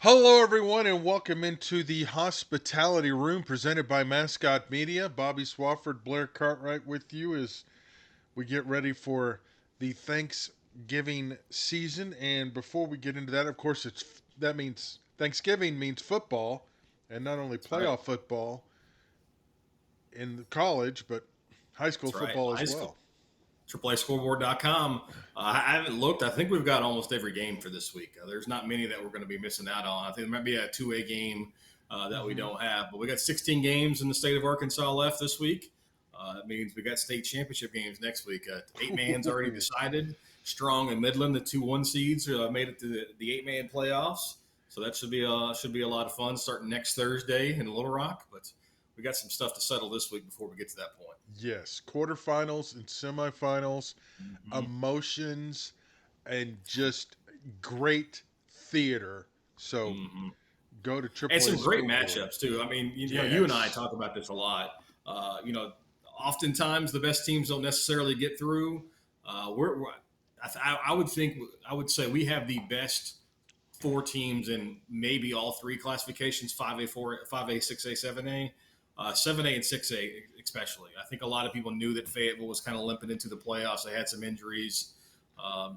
Hello, everyone, and welcome into the hospitality room presented by Mascot Media. Bobby Swofford, Blair Cartwright with you as we get ready for the Thanksgiving season. And before we get into that, of course, that means Thanksgiving means football, and not only That's right. playoff football in college, but high school That's right. football as High school. well. AAAscoreboard.com. I haven't looked. I think we've got almost every game for this week. There's not many that we're going to be missing out on. I think there might be a 2A game that we Mm-hmm. don't have, but we got 16 games in the state of Arkansas left this week. That means we got state championship games next week. Eight man's already decided. Strong and Midland, the 2-1 seeds, made it to the 8-man playoffs. So that should be a lot of fun starting next Thursday in Little Rock. But we got some stuff to settle this week before we get to that point. Yes, quarterfinals and semifinals, Mm-hmm. emotions, and just great theater. So Mm-hmm. go to And AAA some great Scoreboard. matchups too. I mean, you and I Yes. talk about this a lot. Uh, you know, Oftentimes the best teams don't necessarily get through. We're I would think I would say we have the best four teams in maybe all three classifications: 5A, 5A, 6A, 7A, 7A, and 6A especially. I think a lot of people knew that Fayetteville was kind of limping into the playoffs. They had some injuries.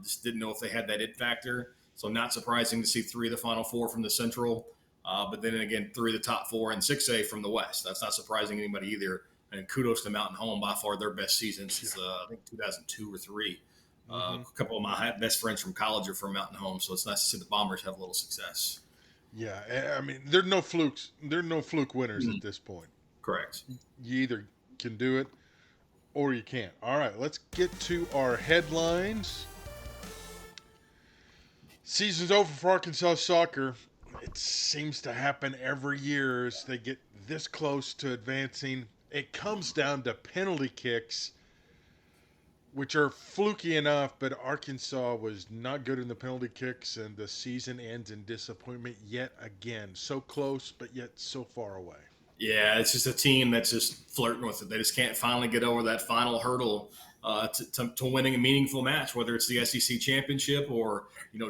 Just didn't know if they had that it factor. So not surprising to see three of the final four from the Central. But then again, three of the top four and 6A from the West. That's not surprising anybody either. And kudos to Mountain Home, by far their best season Yeah. since I think 2002 or three. Hmm. A couple of my best friends from college are from Mountain Home, so it's nice to see the Bombers have a little success. Yeah. I mean, there's no flukes. There's no fluke winners at Mm, this point. correct. You either can do it or you can't. All right, let's get to our headlines. Season's over for Arkansas soccer. It seems to happen every year as they get this close to advancing. It comes down to penalty kicks, which are fluky enough, but Arkansas was not good in the penalty kicks, and the season ends in disappointment yet again. So close, but yet so far away. Yeah, it's just a team that's just flirting with it. They just can't finally get over that final hurdle to winning a meaningful match, whether it's the SEC championship or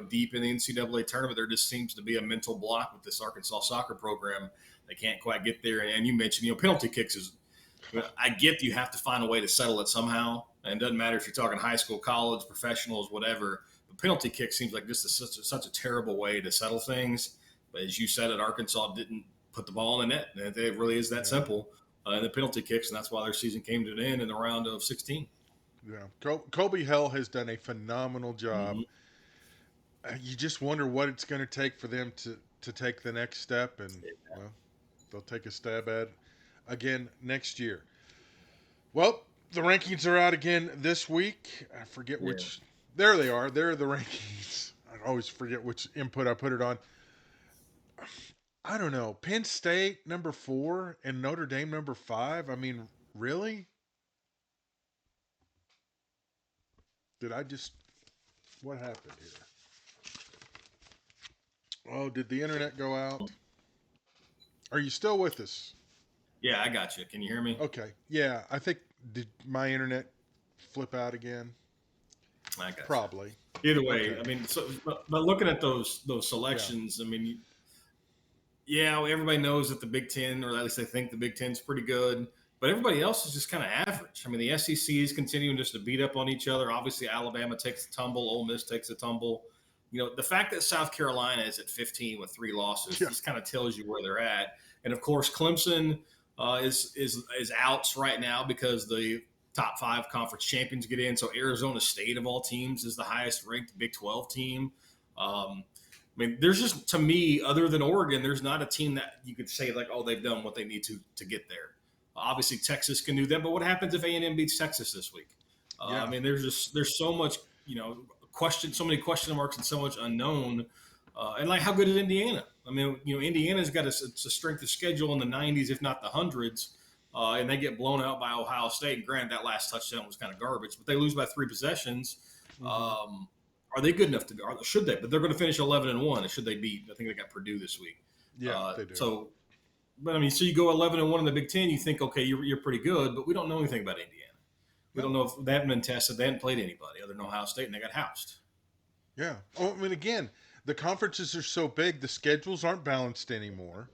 deep in the NCAA tournament. There just seems to be a mental block with this Arkansas soccer program. They can't quite get there. And you mentioned penalty kicks is. I get you have to find a way to settle it somehow, and it doesn't matter if you're talking high school, college, professionals, whatever. But penalty kick seems like just such a terrible way to settle things. But as you said, at Arkansas didn't put the ball in the net. It really is that Yeah. simple. And the penalty kicks, and that's why their season came to an end in the round of 16. Yeah. Kobe Hell has done a phenomenal job. Mm-hmm. You just wonder what it's going to take for them to take the next step, and well, they'll take a stab at it again next year. Well, the rankings are out again this week. I forget Yeah. which. There they are. There are the rankings. I always forget which input I put it on. I don't know. Penn State number 4 and Notre Dame number 5. I mean, really? Did I just? What happened here? Oh, did the internet go out? Are you still with us? Yeah, I got you. Can you hear me? Okay. Yeah, I think did my internet flip out again? I got Probably. you. Either way, Okay. I mean, but looking at those Yeah. selections, I mean, yeah, everybody knows that the Big Ten, or at least they think the Big Ten's pretty good, but everybody else is just kind of average. I mean, the SEC is continuing just to beat up on each other. Obviously, Alabama takes a tumble, Ole Miss takes a tumble. The fact that South Carolina is at 15 with 3 losses Yeah. just kind of tells you where they're at. And of course, Clemson is out right now because the top 5 conference champions get in. So Arizona State of all teams is the highest ranked Big 12 team. I mean, there's just to me, other than Oregon, there's not a team that you could say like, oh, they've done what they need to get there. Obviously, Texas can do that, but what happens if A&M beats Texas this week? I Yeah. mean, there's so much so many question marks and so much unknown. And like, how good is Indiana? I mean, Indiana's got it's a strength of schedule in the 90s, if not the hundreds, and they get blown out by Ohio State. And granted, that last touchdown was kind of garbage, but they lose by 3 possessions. Hmm. Um, are they good enough to? Should they? But they're going to finish 11-1. Should they beat? I think they got Purdue this week. Yeah, they do. So, but I mean, so you go 11-1 in the Big Ten. You think, okay, you're pretty good, but we don't know anything about Indiana. We don't No. know if they haven't been tested. They haven't played anybody other than Ohio State, and they got housed. Yeah. Oh, I mean, again, the conferences are so big, the schedules aren't balanced anymore.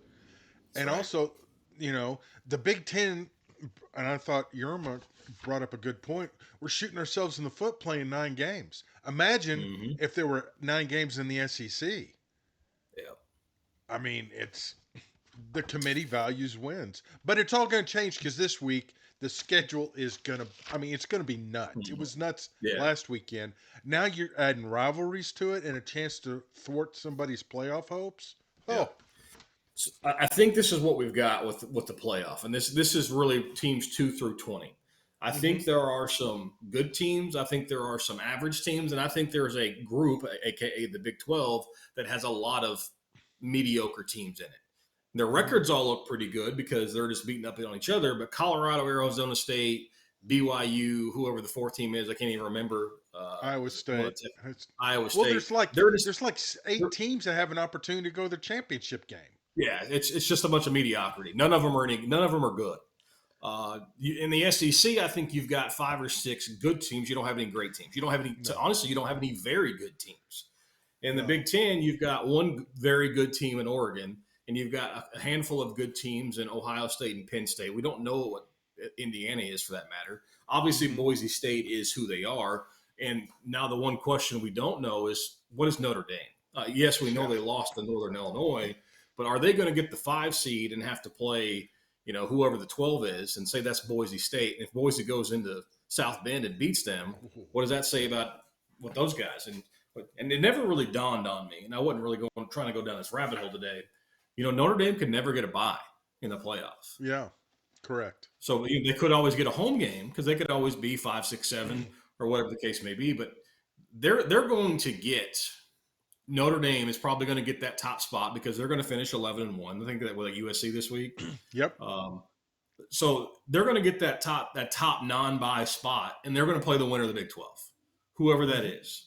That's And right. also, the Big Ten, and I thought Yerma brought up a good point. We're shooting ourselves in the foot playing 9 games. Imagine Mm-hmm. if there were 9 games in the SEC. Yeah. I mean, it's the committee values wins, but it's all going to change because this week the schedule is going to. I mean, it's going to be nuts. It Mhm. was nuts Yeah. last weekend. Now you're adding rivalries to it and a chance to thwart somebody's playoff hopes. Yeah. Oh, So I think this is what we've got with the playoff, and this is really teams 2 through 20. I mm-hmm. think there are some good teams. I think there are some average teams, and I think there's a group, aka the Big 12, that has a lot of mediocre teams in it. Their Mm-hmm. records all look pretty good because they're just beating up on each other. But Colorado, Arizona State, BYU, whoever the fourth team is, I can't even remember. Iowa Is it one of State. the Iowa Well, State? They're just there's like they're, 8 teams that have an opportunity to go to the championship game. yeah, it's just a bunch of mediocrity. None of them are good. In the SEC, I think you've got 5 or 6 good teams. You don't have any great teams. You don't have any. No, Honestly, you don't have any very good teams. In the no. Big Ten, you've got one very good team in Oregon, and you've got a handful of good teams in Ohio State and Penn State. We don't know what Indiana is for that matter. Obviously, Mm-hmm. Boise State is who they are. And now the one question we don't know is what is Notre Dame? Yes, we know Yeah. they lost to Northern Illinois, but are they going to get the 5 seed and have to play, whoever the 12 is, and say that's Boise State? And if Boise goes into South Bend and beats them, what does that say about what those guys? And it never really dawned on me, and I wasn't really trying to go down this rabbit hole today. Notre Dame could never get a bye in the playoffs. Yeah. Correct. So they could always get a home game because they could always be 5, 6, 7, or whatever the case may be. But they're going to get Notre Dame is probably going to get that top spot because they're going to finish 11-1. I think that with USC this week. Yep. So they're going to get that top non-bye spot, and they're going to play the winner of the Big 12, whoever that Mm-hmm. is.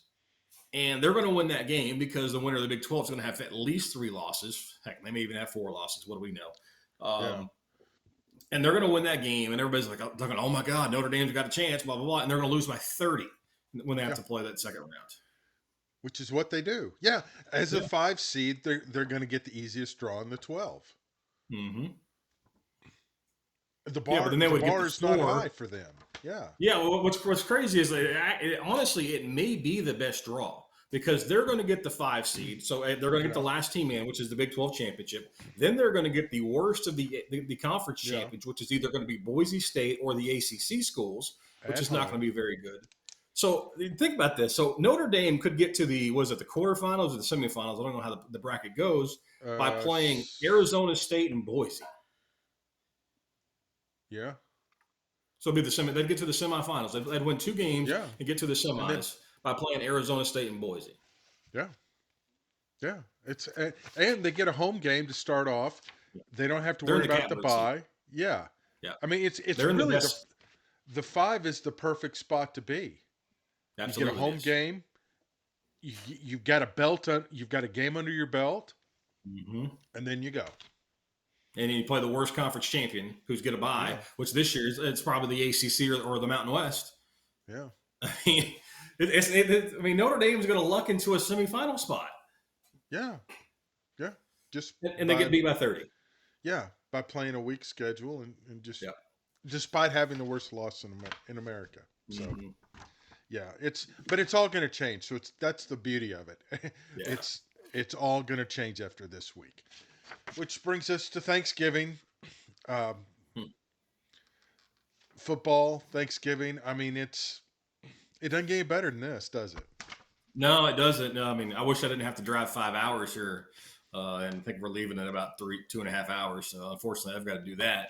And they're going to win that game because the winner of the Big 12 is going to have at least 3 losses. Heck, they may even have 4 losses. What do we know? Yeah. And they're going to win that game, and everybody's like, talking, oh my God, Notre Dame's got a chance, blah, blah, blah. And they're going to lose by 30 when they have Yeah. to play that second round. Which is what they do. Yeah. As a Yeah. 5 seed, they're going to get the easiest draw in the 12. Mm-hmm. The Yeah, but bar then they the would get bar the is not 4. high for them. Yeah. Yeah, well, what's crazy is that honestly, it may be the best draw because they're going to get the 5 seed. So they're going to get the Yeah. last team in, which is the Big 12 championship. Then they're going to get the worst of the conference Yeah. champions, which is either going to be Boise State or the ACC schools, which At is not home. going to be very good. So think about this. So Notre Dame could get to the quarterfinals or the semifinals? I don't know how the bracket goes by playing Arizona State and Boise. Yeah. So it'd be they'd get to the semifinals. They'd win 2 games Yeah. and get to the And then semis by playing Arizona State and Boise. yeah. Yeah. It's and they get a home game to start off. They don't have to They're in worry the about the capital seat. bye. Yeah. Yeah, I mean, it's they're in the really best. the 5 is the perfect spot to be. You get a Absolutely home is. game. You've got a belt. You've got a game under your belt, Mm-hmm. and then you go. And you play the worst conference champion, who's going to buy, Yeah. which this year it's probably the ACC or the Mountain West. Yeah. I mean, Notre Dame's going to luck into a semifinal spot, Yeah. Yeah. Just and they get beat by 30. by playing a weak schedule and just Yeah. despite having the worst loss in America. So Mm-hmm. yeah, but it's all going to change. So that's the beauty of it. Yeah. It's all going to change after this week, which brings us to Thanksgiving. Um, Hmm. Football, Thanksgiving. I mean, it doesn't get any better than this, does it? No, it doesn't. No, I mean, I wish I didn't have to drive 5 hours here, and I think we're leaving in about 2.5 hours. So unfortunately, I've got to do that.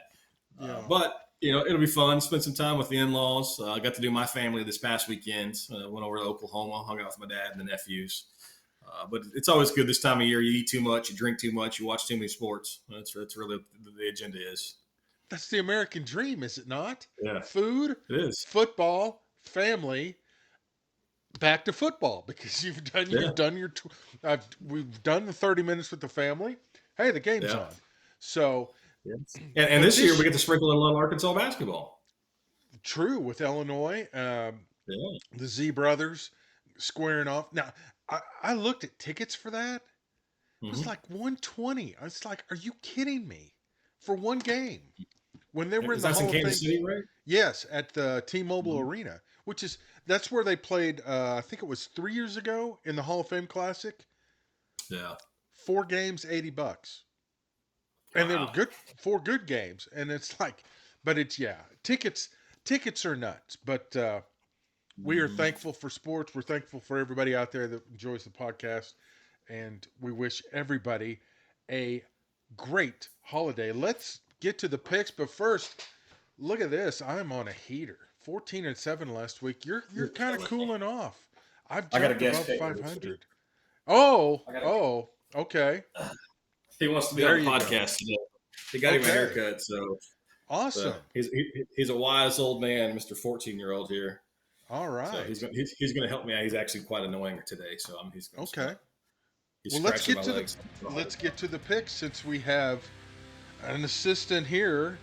Yeah. But it'll be fun. Spend some time with the in-laws. I got to do my family this past weekend. Went over to Oklahoma, hung out with my dad and the nephews. But it's always good this time of year. You eat too much, you drink too much, you watch too many sports. That's really the agenda is. That's the American dream, is it not? Yeah, Food, it is. football, family, back to football because Yeah. we've done the 30 minutes with the family. Hey, the game's Yeah. on. So Yes. And but this year we get to sprinkle in a little Arkansas basketball. true with Illinois, Yeah. the Z brothers squaring off. Now, I looked at tickets for that. It was Mm-hmm. like 120. I was like, are you kidding me? For one game. When they were in Because the that's in Hall of Kansas Fame, City, right? yes, at the T-Mobile Mm-hmm. Arena, which is that's where they played. I think it was 3 years ago in the Hall of Fame Classic. Yeah. 4 games, $80, and they were Wow. good, 4 good games. And it's like, but it's yeah, tickets are nuts. But we are Mm-hmm. thankful for sports. We're thankful for everybody out there that enjoys the podcast, and we wish everybody a great holiday. Let's get to the picks, but first, look at this. I'm on a heater. 14-7 last week. You're You're kind of killing me. cooling off. I've I got a jumped guest above picker this week. 500. Oh, I got a. oh, okay. He wants to be on There the you go. podcast today. He got him a Okay. haircut, so Awesome. he's a wise old man, Mr. 14-year-old here. All So right. he's gonna help me out. He's actually quite annoying today, so Okay. he's Well, scratching my legs. let's get to the picks since we have an assistant here.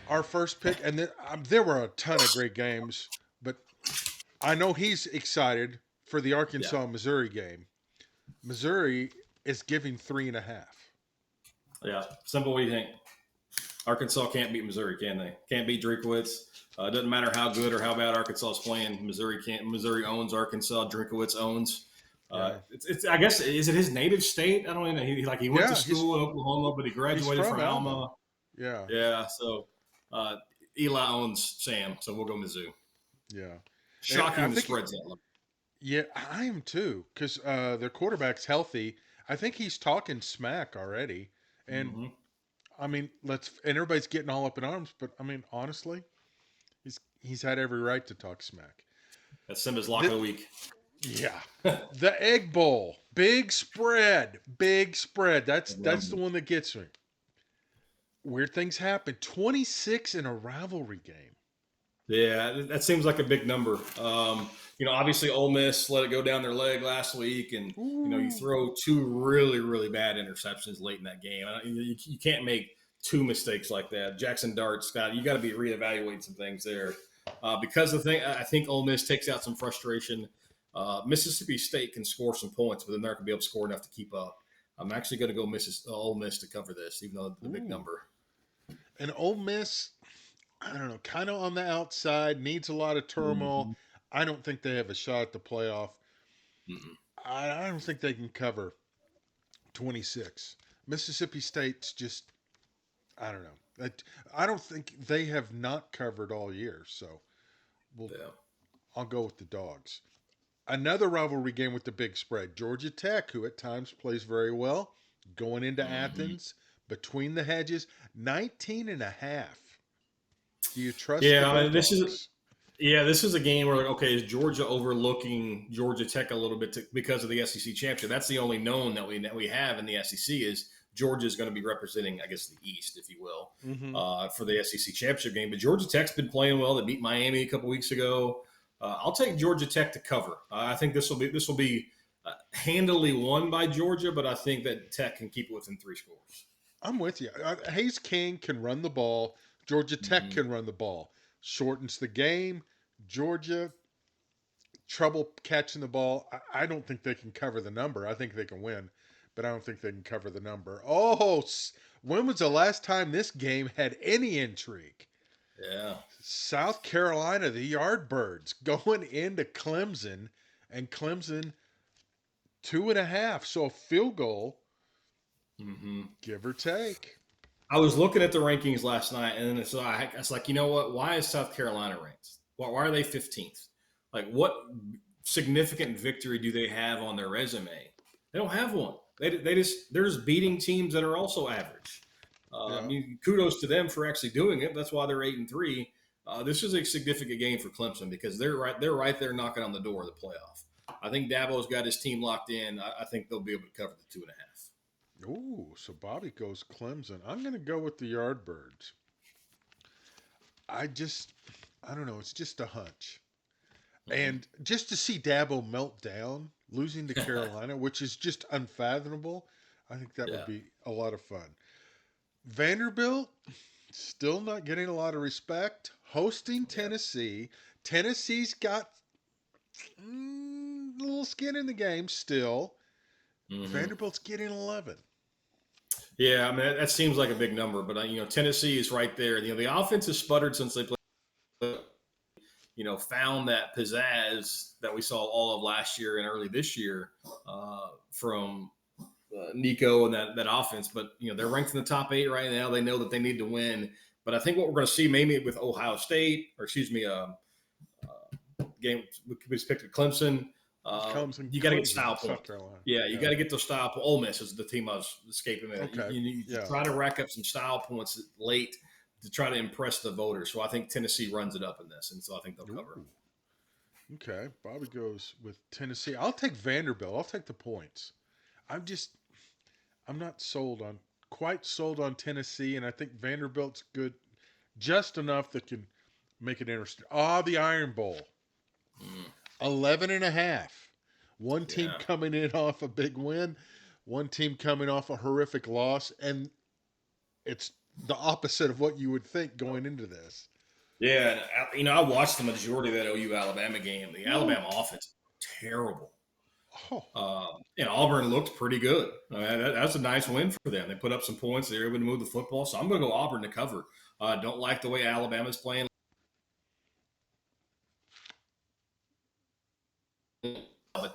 Our first pick, and there were a ton of great games, but I know he's excited for the Yeah, Arkansas Missouri game. Missouri is giving 3.5. yeah. Simple. What do you think? Arkansas can't beat Missouri, can they? Can't beat Drinkwitz. It doesn't matter how good or how bad Arkansas is playing. Missouri can't. Missouri owns Arkansas. Drinkwitz owns. Yeah, It's. I guess is it his native state? I don't even know. He went to yeah. school in Oklahoma, but he He's graduated from from Alma. Alma. Yeah, Yeah. So uh, Eli owns Sam. So we'll go Mizzou. yeah. And I Shocking the think, spreads that low. yeah, I am too, because their quarterback's healthy. I think he's talking smack already, and Mm-hmm. I mean, and everybody's getting all up in arms. But I mean, honestly, he's had every right to talk smack. That's Simba's lock of The, the week. yeah, the Egg Bowl, big spread, big spread. That's the one that gets me. Weird things happen. 26 in a rivalry game. Yeah, that seems like a big number. Obviously Ole Miss let it go down their leg last week, and you Ooh, throw two really, really bad interceptions late in that game. You can't make two mistakes like that. Jackson Dart, Scott, you got to be reevaluating some things there. Because I think Ole Miss takes out some frustration. Mississippi State can score some points, but they're not going to be able to score enough to keep up. I'm actually going to go Ole Miss to cover this, even though the big ooh. number. And Ole Miss, I don't know, kind of on the outside, needs a lot of turmoil. Mm-hmm. I don't think they have a shot at the playoff. Mm-mm. I don't think they can cover 26. Mississippi State's just, I don't know. I don't think they have not covered all year. So we'll, Yeah. I'll go with the dogs. Another rivalry game with the big spread. Georgia Tech, who at times plays very well, going into Mm-hmm. Athens, between the hedges, 19.5. Do you trust the Yeah, I mean, Bulldogs? this is a game where okay, is Georgia overlooking Georgia Tech a little bit because of the SEC championship? That's the only known that we have in the SEC is Georgia is going to be representing, I guess, the East, if you will, Mm-hmm. for the SEC championship game. But Georgia Tech's been playing well. They beat Miami a couple weeks ago. I'll take Georgia Tech to cover. I think this will be handily won by Georgia, but I think that Tech can keep it within 3 scores. I'm with you. Hayes King can run the ball. Georgia Tech Mm-hmm. can run the ball. Shortens the game. Georgia, trouble catching the ball. I don't think they can cover the number. I think they can win, but I don't think they can cover the number. Oh, when was the last time this game had any intrigue? Yeah. South Carolina, the Yardbirds, going into Clemson, and Clemson 2.5. So a field goal, Mm-hmm. give or take. I was looking at the rankings last night, and so I was like, you know what? Why is South Carolina ranked? Why are they 15th? Like, what significant victory do they have on their resume? They don't have one. They're just beating teams that are also average. Yeah. Kudos to them for actually doing it. That's why they're 8-3. This is a significant game for Clemson because they're right there knocking on the door of the playoff. I think Dabo's got his team locked in. I think they'll be able to cover the 2.5. Ooh, so Bobby goes Clemson. I'm going to go with the Yardbirds. I just, I don't know. It's just a hunch. Mm-hmm. And just to see Dabo melt down, losing to Carolina, which is just unfathomable, I think that would Yeah. be a lot of fun. Vanderbilt, still not getting a lot of respect. Hosting Yeah. Tennessee. Tennessee's got little skin in the game still. Hmm. Vanderbilt's getting 11. Yeah, I mean that seems like a big number, but Tennessee is right there. The offense has sputtered since they played. Found that pizzazz that we saw all of last year and early this year from Nico and that offense. But they're ranked in the top 8 right now. They know that they need to win. But I think what we're going to see maybe with Ohio State, or excuse me, game we just picked at Clemson. Comes in You got to get Clemson, style South points. Carolina. Yeah, you got to get those style points. Ole Miss is the team I was escaping. Okay. You Yeah. try to rack up some style points late to try to impress the voters. So I think Tennessee runs it up in this, and so I think they'll cover. Ooh. Okay. Bobby goes with Tennessee. I'll take Vanderbilt. I'll take the points. I'm not quite sold on Tennessee, and I think Vanderbilt's good just enough that can make it interesting. The Iron Bowl. 11 and a half. One team Yeah. coming in off a big win, one team coming off a horrific loss, and it's the opposite of what you would think going into this. Yeah, and I watched the majority of that OU Alabama game. The Alabama offense terrible. Oh, And Auburn looked pretty good. That's a nice win for them. They put up some points. They were able to move the football. So I'm going to go Auburn to cover. Don't like the way Alabama's playing. But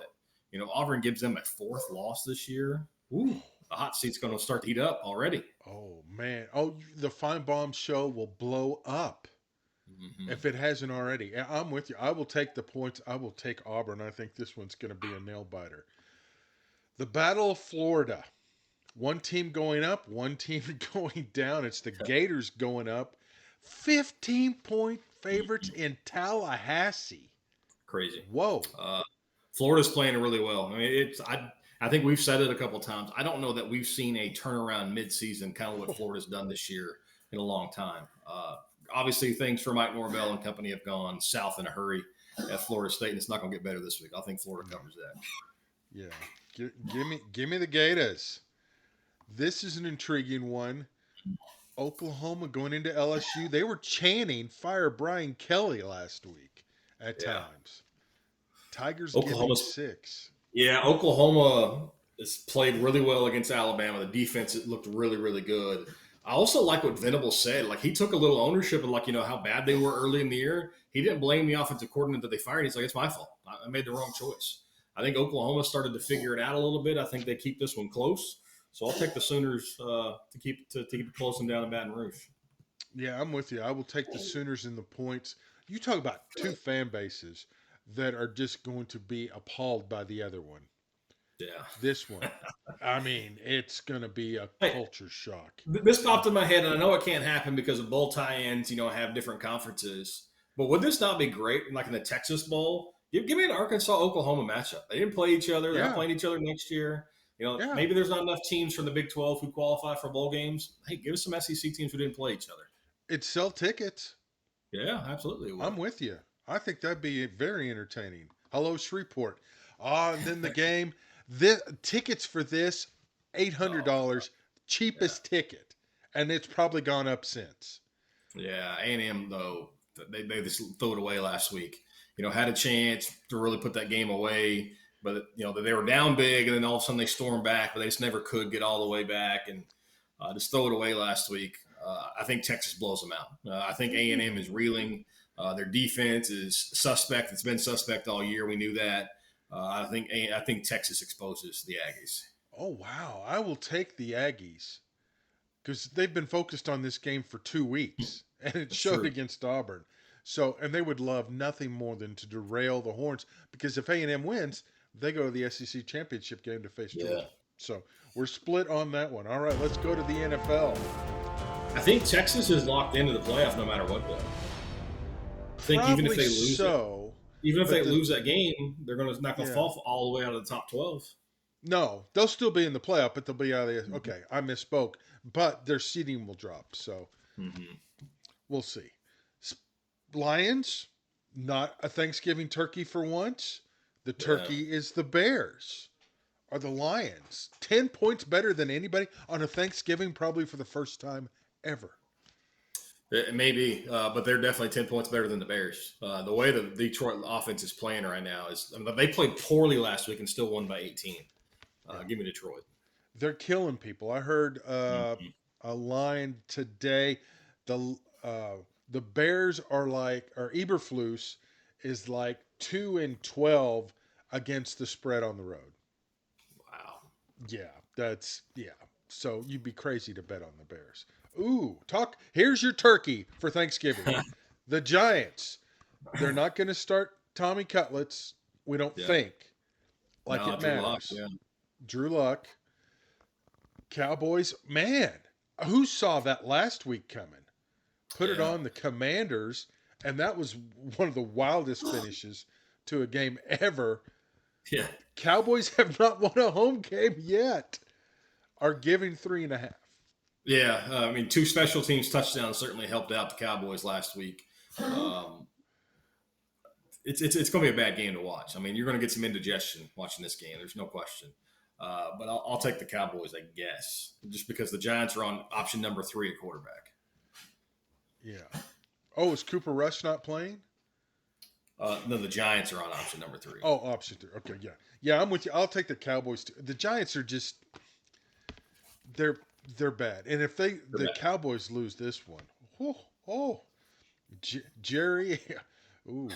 Auburn gives them a 4th loss this year. Ooh, the hot seat's going to start to heat up already. oh man. Oh, the Feinbaum show will blow up if it hasn't already. I'm with you. I will take the points. I will take Auburn. I think this one's going to be a nail biter. The Battle of Florida. One team going up, one team going down. It's the Gators going up. 15-point favorites in Tallahassee. Crazy. Whoa. Florida's playing really well. I mean, I think we've said it a couple of times. I don't know that we've seen a turnaround midseason, kind of what Florida's done this year in a long time. Obviously, things for Mike Norvell and company have gone south in a hurry at Florida State, and it's not going to get better this week. I think Florida covers that. Yeah. Give me the Gators. This is an intriguing one. Oklahoma going into LSU. They were chanting fire Brian Kelly last week at times. Tigers getting 6. Yeah, Oklahoma has played really well against Alabama. The defense looked really, really good. I also like what Venable said. Like, he took a little ownership of, how bad they were early in the year. He didn't blame the offensive coordinator that they fired. He's like, it's my fault. I made the wrong choice. I think Oklahoma started to figure it out a little bit. I think they keep this one close. So I'll take the Sooners to keep it close and down in Baton Rouge. Yeah, I'm with you. I will take the Sooners in the points. You talk about two fan bases that are just going to be appalled by the other one. Yeah. This one. I mean, it's going to be a culture shock. This popped in my head, and I know it can't happen because of bowl tie-ins, have different conferences. But would this not be great, like in the Texas Bowl? Give me an Arkansas-Oklahoma matchup. They didn't play each other. They're not playing each other next year. Maybe there's not enough teams from the Big 12 who qualify for bowl games. Hey, give us some SEC teams who didn't play each other. It'd sell tickets. Yeah, absolutely. I'm with you. I think that'd be very entertaining. Hello, Shreveport. And then the game. Tickets for this, $800, cheapest ticket. And it's probably gone up since. Yeah, A&M, though, they just threw it away last week. Had a chance to really put that game away. But, they were down big, and then all of a sudden they stormed back, but they just never could get all the way back and just throw it away last week. I think Texas blows them out. I think A&M is reeling. Their defense is suspect. It's been suspect all year. We knew that. I think Texas exposes the Aggies. Oh, wow. I will take the Aggies because they've been focused on this game for 2 weeks, and it showed against Auburn. So, and they would love nothing more than to derail the Horns because if A&M wins, they go to the SEC championship game to face Georgia. So we're split on that one. All right, let's go to the NFL. I think Texas is locked into the playoff no matter what, though. I think Probably even if they lose they lose that game, they're not going to fall all the way out of the top 12. No, they'll still be in the playoff, but they'll be out of the. Okay, I misspoke. But their seeding will drop, so we'll see. Lions, not a Thanksgiving turkey for once. The turkey is the Bears. Are the Lions 10 points better than anybody on a Thanksgiving, probably for the first time ever? It may be, but they're definitely 10 points better than the Bears. The way the Detroit offense is playing right now is, I mean, they played poorly last week and still won by 18. Yeah. Give me Detroit. They're killing people. I heard Mhm. a line today. The the Bears are or Eberflus is like 2-12 against the spread on the road. Wow. Yeah. So you'd be crazy to bet on the Bears. Ooh, talk. Here's your turkey for Thanksgiving. The Giants. They're not going to start Tommy Cutlets. We don't Yeah. think like No, it Drew Lock. matters. Yeah. Drew Luck. Cowboys. Man, who saw that last week coming? Put it Yeah. on the Commanders, and that was one of the wildest finishes to a game ever. Yeah. Cowboys have not won a home game yet. Are giving 3.5. Yeah. I mean, two special teams touchdowns certainly helped out the Cowboys last week. Um, it's going to be a bad game to watch. I mean, you're going to get some indigestion watching this game. There's no question. But I'll take the Cowboys, I guess, just because the Giants are on option number 3 at quarterback. Yeah. Oh, is Cooper Rush not playing? No, the Giants are on option number 3. Oh, option 3. Okay, yeah. Yeah, I'm with you. I'll take the Cowboys too. The Giants are just they're they're bad. And if They're the bad. Cowboys lose this one, oh, Jerry, ooh,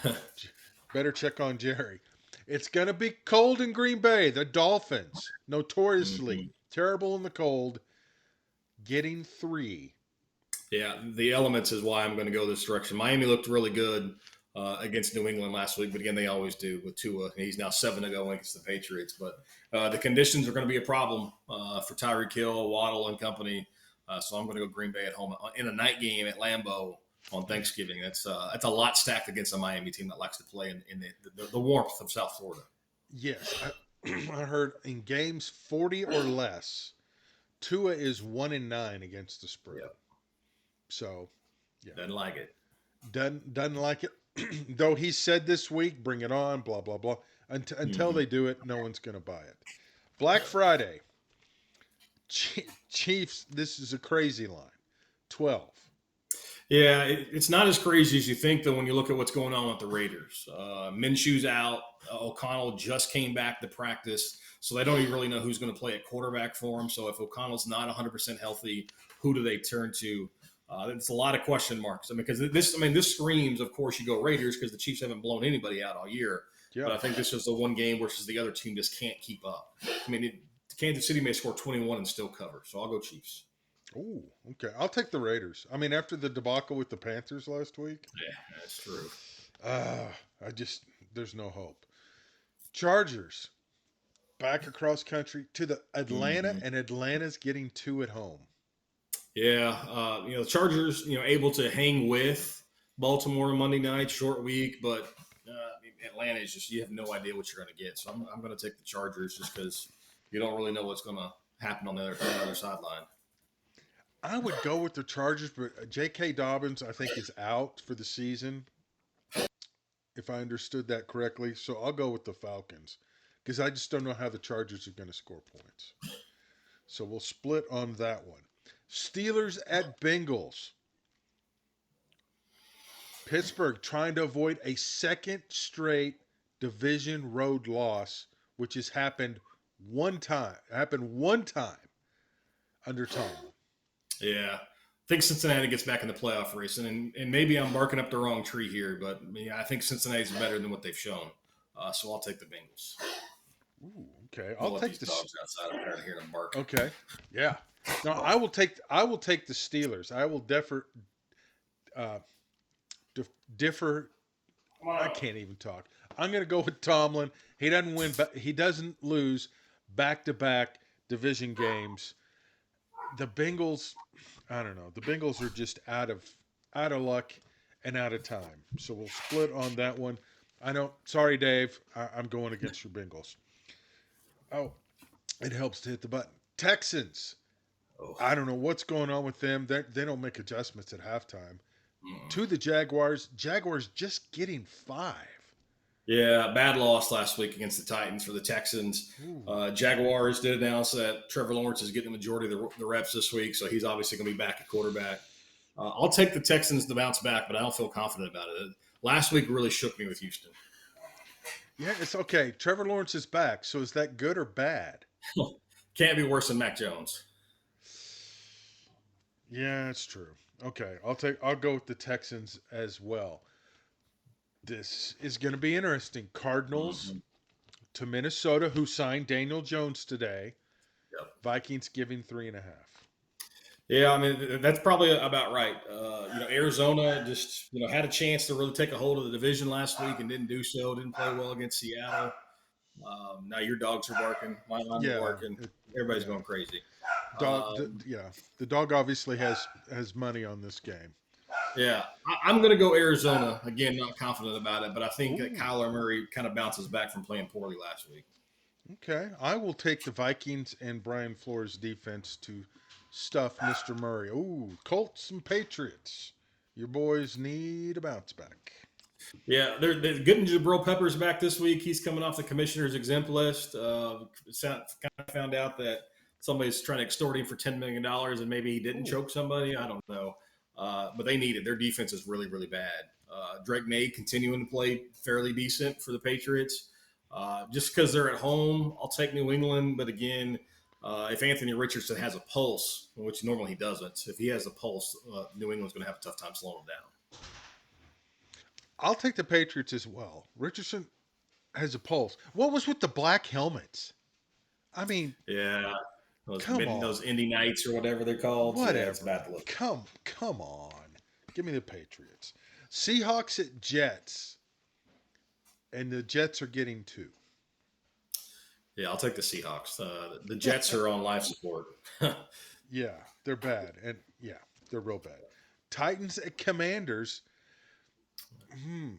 better check on Jerry. It's going to be cold in Green Bay. The Dolphins, notoriously Mhm. terrible in the cold, getting 3. Yeah, the elements is why I'm going to go this direction. Miami looked really good against New England last week, but again, they always do with Tua. He's now 7-0 against the Patriots, but the conditions are going to be a problem for Tyreek Hill, Waddle, and company. So I'm going to go Green Bay at home in a night game at Lambeau on Thanksgiving. That's a lot stacked against a Miami team that likes to play in the warmth of South Florida. Yes, I heard in games 40 or less, Tua is 1-9 against the spread. Yep. So, yeah, Doesn't like it. doesn't like it. Though he said this week, bring it on, blah blah blah. Until Mm-hmm. they do it, no one's going to buy it. Black Friday, Chiefs. This is a crazy line, 12. Yeah, it's not as crazy as you think, though, when you look at what's going on with the Raiders. Minshew's out. O'Connell just came back to practice, so they don't even really know who's going to play at quarterback for him. So if O'Connell's not 100% healthy, who do they turn to? It's a lot of question marks. I mean, because this screams, of course, you go Raiders because the Chiefs haven't blown anybody out all year. Yeah. But I think this is the one game versus the other team just can't keep up. I mean, Kansas City may score 21 and still cover, so I'll go Chiefs. Oh, okay. I'll take the Raiders. I mean, after the debacle with the Panthers last week, Yeah, that's true. uh, there's no hope. Chargers back across country to the Atlanta, Mm-hmm. and Atlanta's getting 2 at home. Yeah, the Chargers, able to hang with Baltimore on Monday night, short week, but Atlanta is just, you have no idea what you're going to get. So I'm going to take the Chargers just because you don't really know what's going to happen on the other sideline. I would go with the Chargers, but J.K. Dobbins, I think, is out for the season, if I understood that correctly. So I'll go with the Falcons because I just don't know how the Chargers are going to score points. So we'll split on that one. Steelers at Bengals. Pittsburgh trying to avoid a second straight division road loss, which has happened one time. Under Tomlin. Yeah. I think Cincinnati gets back in the playoff race, and maybe I'm barking up the wrong tree here, but I think Cincinnati's better than what they've shown. So I'll take the Bengals. Ooh, okay. I'll I'll let take these dogs outside. I'm tired of hearing them bark. Okay. Yeah. No, I will take the Steelers. I will uh, differ. I can't even talk. I'm going to go with Tomlin. He doesn't win. He doesn't lose back-to-back division games. The Bengals, I don't know. The Bengals are just out of luck and out of time. So we'll split on that one. I know. Sorry, Dave. I'm going against your Bengals. Oh, it helps to hit the button. Texans. Oh. I don't know what's going on with them. They don't make adjustments at halftime. Mm. To the Jaguars. Jaguars just getting 5. Yeah, bad loss last week against the Titans for the Texans. Jaguars did announce that Trevor Lawrence is getting the majority of the reps this week, so he's obviously going to be back at quarterback. I'll take the Texans to bounce back, but I don't feel confident about it. Last week really shook me with Houston. Yeah, it's okay. Trevor Lawrence is back. So is that good or bad? Can't be worse than Mac Jones. Yeah, it's true. Okay, I'll go with the Texans as well. This is going to be interesting. Cardinals Mm-hmm. to Minnesota, who signed Daniel Jones today. Yep. Vikings giving 3.5. Yeah, I mean that's probably about right. Arizona just had a chance to really take a hold of the division last week and didn't do so. Didn't play well against Seattle. Now your dogs are barking. My lines are Yeah, barking. Everybody's yeah. going crazy. Dog, Um, yeah. The dog obviously has money on this game. yeah, I'm going to go Arizona again. Not confident about it, but I think that Ooh, Kyler Murray kind of bounces back from playing poorly last week. okay. I will take the Vikings and Brian Flores defense to stuff Mr. Murray. Ooh, Colts and Patriots. Your boys need a bounce back. Yeah, they're getting Jabril Peppers back this week. He's coming off the commissioner's exempt list. Kind of found out that somebody's trying to extort him for $10 million, and maybe he didn't Ooh, choke somebody. I don't know, but they need it. Their defense is really, really bad. Drake May continuing to play fairly decent for the Patriots. Just because they're at home, I'll take New England. But again, if Anthony Richardson has a pulse, which normally he doesn't, if he has a pulse, New England's going to have a tough time slowing him down. I'll take the Patriots as well. Richardson has a pulse. What was with the black helmets? I mean, Yeah, come on. those indie nights or whatever they're called. Yeah, it's Whatever. bad to look. Come on. Give me the Patriots. Seahawks at Jets, and the Jets are getting two. Yeah, I'll take the Seahawks. The Jets are on life support. Yeah, they're bad, and yeah, they're real bad. Titans at Commanders. Hmm.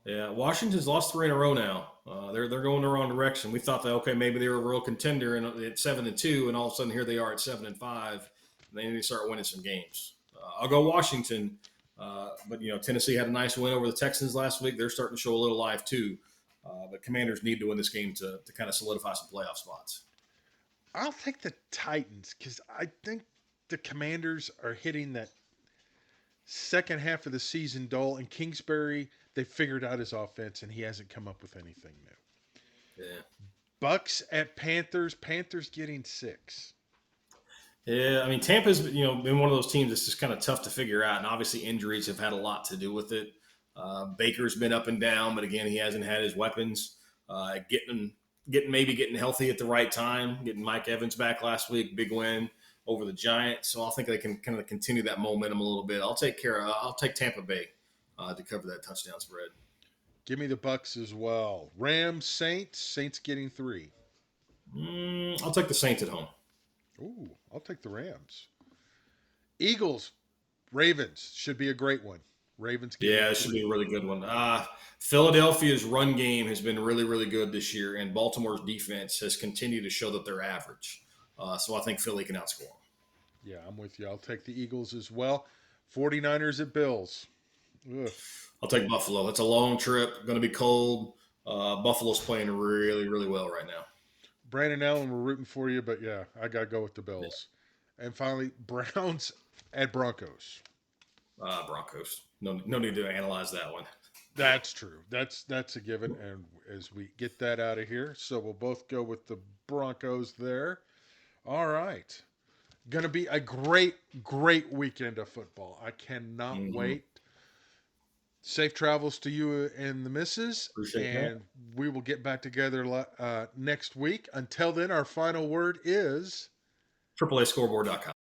Yeah, Washington's lost 3 in a row now. They're going the wrong direction. We thought that okay, maybe they were a real contender and at 7-2, and all of a sudden here they are at 7-5. And they need to start winning some games. I'll go Washington, but Tennessee had a nice win over the Texans last week. They're starting to show a little life too. But Commanders need to win this game to kind of solidify some playoff spots. I'll take the Titans because I think the Commanders are hitting that second half of the season dull, and Kingsbury, they figured out his offense, and he hasn't come up with anything new. Yeah. Bucks at Panthers. Panthers getting 6. Yeah, I mean Tampa's been one of those teams that's just kind of tough to figure out, and obviously injuries have had a lot to do with it. Baker's been up and down, but again, he hasn't had his weapons. Getting healthy at the right time. Getting Mike Evans back last week, big win over the Giants. So I think they can kind of continue that momentum a little bit. I'll take Tampa Bay to cover that touchdown spread. Give me the Bucks as well. Rams, Saints. Saints getting 3. I'll take the Saints at home. Ooh, I'll take the Rams. Eagles, Ravens should be a great one. Ravens getting Yeah, it should be 3. a really good one. Philadelphia's run game has been really, really good this year, and Baltimore's defense has continued to show that they're average. So I think Philly can outscore them. Yeah, I'm with you. I'll take the Eagles as well. 49ers at Bills. Ugh. I'll take Buffalo. It's a long trip, going to be cold. Buffalo's playing really, really well right now. Brandon Allen, we're rooting for you, but yeah, I got to go with the Yeah. Bills. And finally, Browns at Broncos. Broncos. No need to analyze that one. That's true. That's a given. And as we get that out of here, so we'll both go with the Broncos there. All right. Going to be a great weekend of football. I cannot Mm-hmm. wait. Safe travels to you and the missus, Appreciate that. and we will get back together next week. Until then, our final word is AAAscoreboard.com.